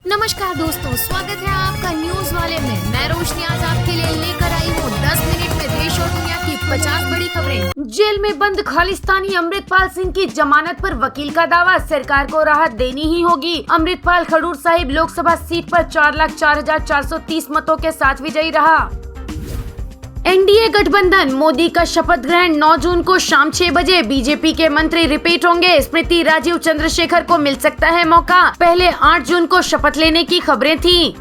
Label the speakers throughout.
Speaker 1: नमस्कार दोस्तों, स्वागत है आपका न्यूज वाले में। मैं रोशनी आज आपके लिए लेकर आई हूँ 10 मिनट में देश और दुनिया की 50 बड़ी खबरें। जेल में बंद खालिस्तानी अमृतपाल सिंह की जमानत पर वकील का दावा, सरकार को राहत देनी ही होगी। अमृतपाल खडूर साहिब लोकसभा सीट पर 4,04,430 मतों के साथ विजयी रहा। एनडीए गठबंधन, मोदी का शपथ ग्रहण 9 जून को शाम 6 बजे। बीजेपी के मंत्री रिपीट होंगे। स्मृति, राजीव, चंद्रशेखर को मिल सकता है मौका। पहले 8 जून को शपथ लेने की खबरें थीं।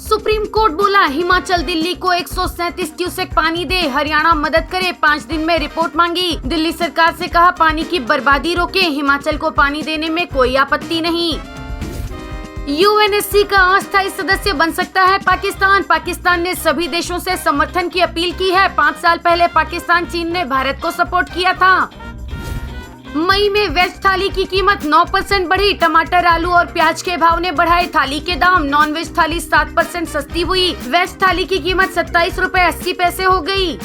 Speaker 1: सुप्रीम कोर्ट बोला, हिमाचल दिल्ली को 137 क्यूसेक पानी दे, हरियाणा मदद करे। 5 दिन में रिपोर्ट मांगी। दिल्ली सरकार से कहा पानी की बर्बादी रोके, हिमाचल को पानी देने में कोई आपत्ति नहीं। यूएनएससी का अस्थायी सदस्य बन सकता है पाकिस्तान। पाकिस्तान ने सभी देशों से समर्थन की अपील की है। 5 साल पहले पाकिस्तान, चीन ने भारत को सपोर्ट किया था। मई में वेज थाली की कीमत 9% बढ़ी। टमाटर, आलू और प्याज के भाव ने बढ़ाए थाली के दाम। नॉन वेज थाली 7% सस्ती हुई। वेज थाली की कीमत 27 रुपए 80 पैसे हो गई।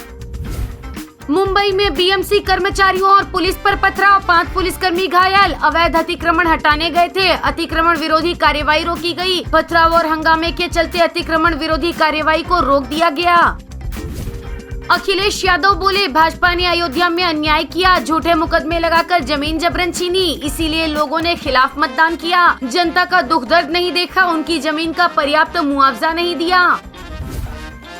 Speaker 1: मुंबई में बीएमसी कर्मचारियों और पुलिस पर पथराव, 5 पुलिसकर्मी घायल। अवैध अतिक्रमण हटाने गए थे, अतिक्रमण विरोधी कार्यवाही रोकी गई। पथराव और हंगामे के चलते अतिक्रमण विरोधी कार्यवाही को रोक दिया गया। अखिलेश यादव बोले, भाजपा ने अयोध्या में अन्याय किया, झूठे मुकदमे लगाकर जमीन जबरन छीनी, इसीलिए लोगों ने खिलाफ मतदान किया। जनता का दुख दर्द नहीं देखा, उनकी जमीन का पर्याप्त मुआवजा नहीं दिया।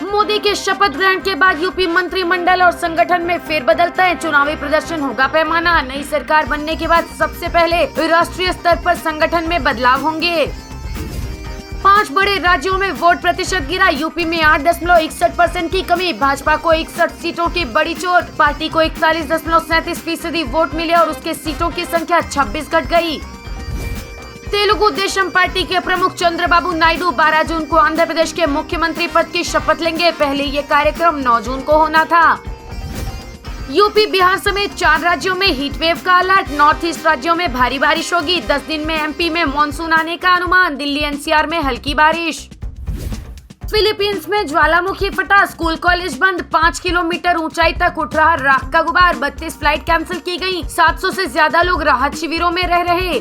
Speaker 1: मोदी के शपथ ग्रहण के बाद यूपी मंत्रिमंडल और संगठन में फेरबदल तय, चुनावी प्रदर्शन होगा पैमाना। नई सरकार बनने के बाद सबसे पहले राष्ट्रीय स्तर पर संगठन में बदलाव होंगे। 5 बड़े राज्यों में वोट प्रतिशत गिरा। यूपी में 8.61% की कमी, भाजपा को 61 सीटों की बड़ी चोट। पार्टी को 41.37% वोट मिले और उसके सीटों की संख्या 26 घट गई। तेलुगु देशम पार्टी के प्रमुख चंद्रबाबू नायडू 12 जून को आंध्र प्रदेश के मुख्यमंत्री पद की शपथ लेंगे। पहले ये कार्यक्रम 9 जून को होना था। यूपी, बिहार समेत 4 राज्यों में हीट वेव का अलर्ट। नॉर्थ ईस्ट राज्यों में भारी बारिश होगी। 10 दिन में एमपी में मानसून आने का अनुमान। दिल्ली एनसीआर में हल्की बारिश। फिलीपींस में ज्वालामुखी फटा, स्कूल कॉलेज बंद। 5 किलोमीटर ऊंचाई तक उठ रहा राख का गुबार। 32 फ्लाइट कैंसिल की गयी। 700 से ज्यादा लोग राहत शिविरों में रह रहे।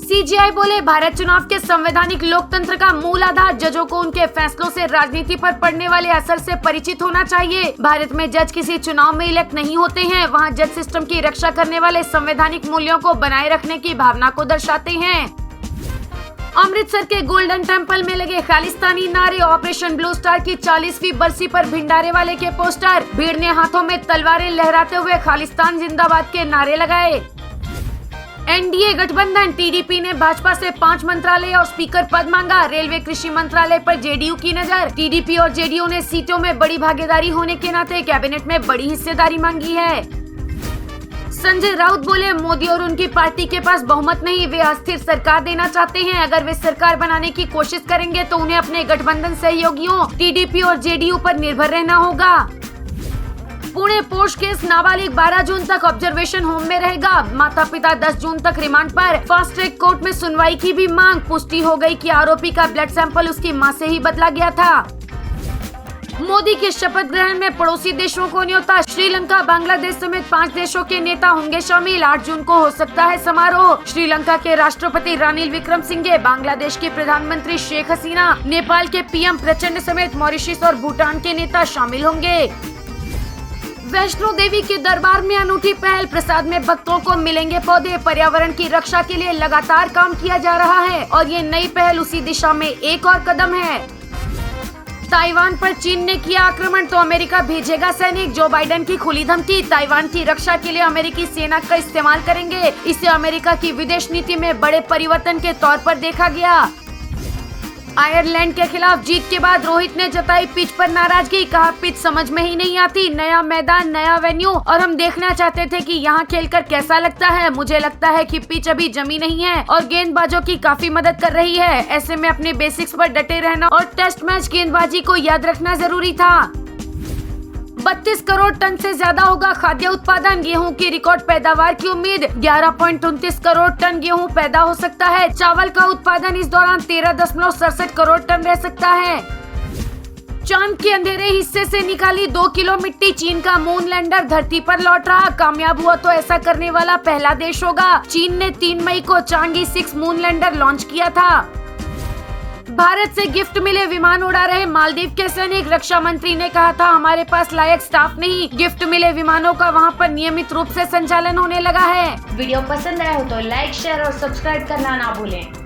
Speaker 1: सीजीआई बोले, भारत चुनाव के संवैधानिक लोकतंत्र का मूल आधार, जजों को उनके फैसलों से राजनीति पर पड़ने वाले असर से परिचित होना चाहिए। भारत में जज किसी चुनाव में इलेक्ट नहीं होते हैं, वहाँ जज सिस्टम की रक्षा करने वाले संवैधानिक मूल्यों को बनाए रखने की भावना को दर्शाते हैं। अमृतसर के गोल्डन टेम्पल में लगे खालिस्तानी नारे। ऑपरेशन ब्लू स्टार की 40वीं बरसी पर भिंडारे वाले के पोस्टर। भीड़ ने हाथों में तलवारें लहराते हुए खालिस्तान जिंदाबाद के नारे लगाए। एनडीए गठबंधन, टीडीपी ने भाजपा से 5 मंत्रालय और स्पीकर पद मांगा। रेलवे, कृषि मंत्रालय पर जेडीयू की नजर। टीडीपी और जेडीयू ने सीटों में बड़ी भागीदारी होने के नाते कैबिनेट में बड़ी हिस्सेदारी मांगी है। संजय राउत बोले, मोदी और उनकी पार्टी के पास बहुमत नहीं, वे अस्थिर सरकार देना चाहते हैं। अगर वे सरकार बनाने की कोशिश करेंगे तो उन्हें अपने गठबंधन सहयोगियों टीडीपी और जेडीयू पर निर्भर रहना होगा। पुणे पोस्ट केस, नाबालिग 12 जून तक ऑब्जर्वेशन होम में रहेगा। माता पिता 10 जून तक रिमांड पर। फास्ट ट्रैक कोर्ट में सुनवाई की भी मांग। पुष्टि हो गई कि आरोपी का ब्लड सैंपल उसकी मां से ही बदला गया था। मोदी के शपथ ग्रहण में पड़ोसी देशों को न्योता। श्रीलंका, बांग्लादेश समेत 5 देशों के नेता होंगे शामिल। 8 जून को हो सकता है समारोह। श्रीलंका के राष्ट्रपति रानिल विक्रमसिंघे, बांग्लादेश की प्रधानमंत्री शेख हसीना, नेपाल के पीएम प्रचंड समेत मॉरिशस और भूटान के नेता शामिल होंगे। वैष्णो देवी के दरबार में अनूठी पहल, प्रसाद में भक्तों को मिलेंगे पौधे। पर्यावरण की रक्षा के लिए लगातार काम किया जा रहा है और ये नई पहल उसी दिशा में एक और कदम है। ताइवान पर चीन ने किया आक्रमण तो अमेरिका भेजेगा सैनिक, जो बाइडेन की खुली धमकी। ताइवान की रक्षा के लिए अमेरिकी सेना का इस्तेमाल करेंगे। इसे अमेरिका की विदेश नीति में बड़े परिवर्तन के तौर पर देखा गया। आयरलैंड के खिलाफ जीत के बाद रोहित ने जताई पिच पर नाराजगी, कहा पिच समझ में ही नहीं आती, नया मैदान, नया वेन्यू और हम देखना चाहते थे कि यहाँ खेलकर कैसा लगता है। मुझे लगता है कि पिच अभी जमी नहीं है और गेंदबाजों की काफी मदद कर रही है। ऐसे में अपने बेसिक्स पर डटे रहना और टेस्ट मैच गेंदबाजी को याद रखना जरूरी था। 32 करोड़ टन से ज्यादा होगा खाद्य उत्पादन। गेहूं की रिकॉर्ड पैदावार की उम्मीद। 11.29 करोड़ टन गेहूं पैदा हो सकता है। चावल का उत्पादन इस दौरान 13.67 करोड़ टन रह सकता है। चांद के अंधेरे हिस्से से निकाली 2 किलो मिट्टी, चीन का मून लैंडर धरती पर लौट रहा। कामयाब हुआ तो ऐसा करने वाला पहला देश होगा। चीन ने 3 मई को चांगी 6 मून लैंडर लॉन्च किया था। भारत से गिफ्ट मिले विमान उड़ा रहे मालदीव के सैनिक। रक्षा मंत्री ने कहा था, हमारे पास लायक स्टाफ नहीं। गिफ्ट मिले विमानों का वहां पर नियमित रूप से संचालन होने लगा है।
Speaker 2: वीडियो पसंद आया हो तो लाइक, शेयर और सब्सक्राइब करना ना भूलें।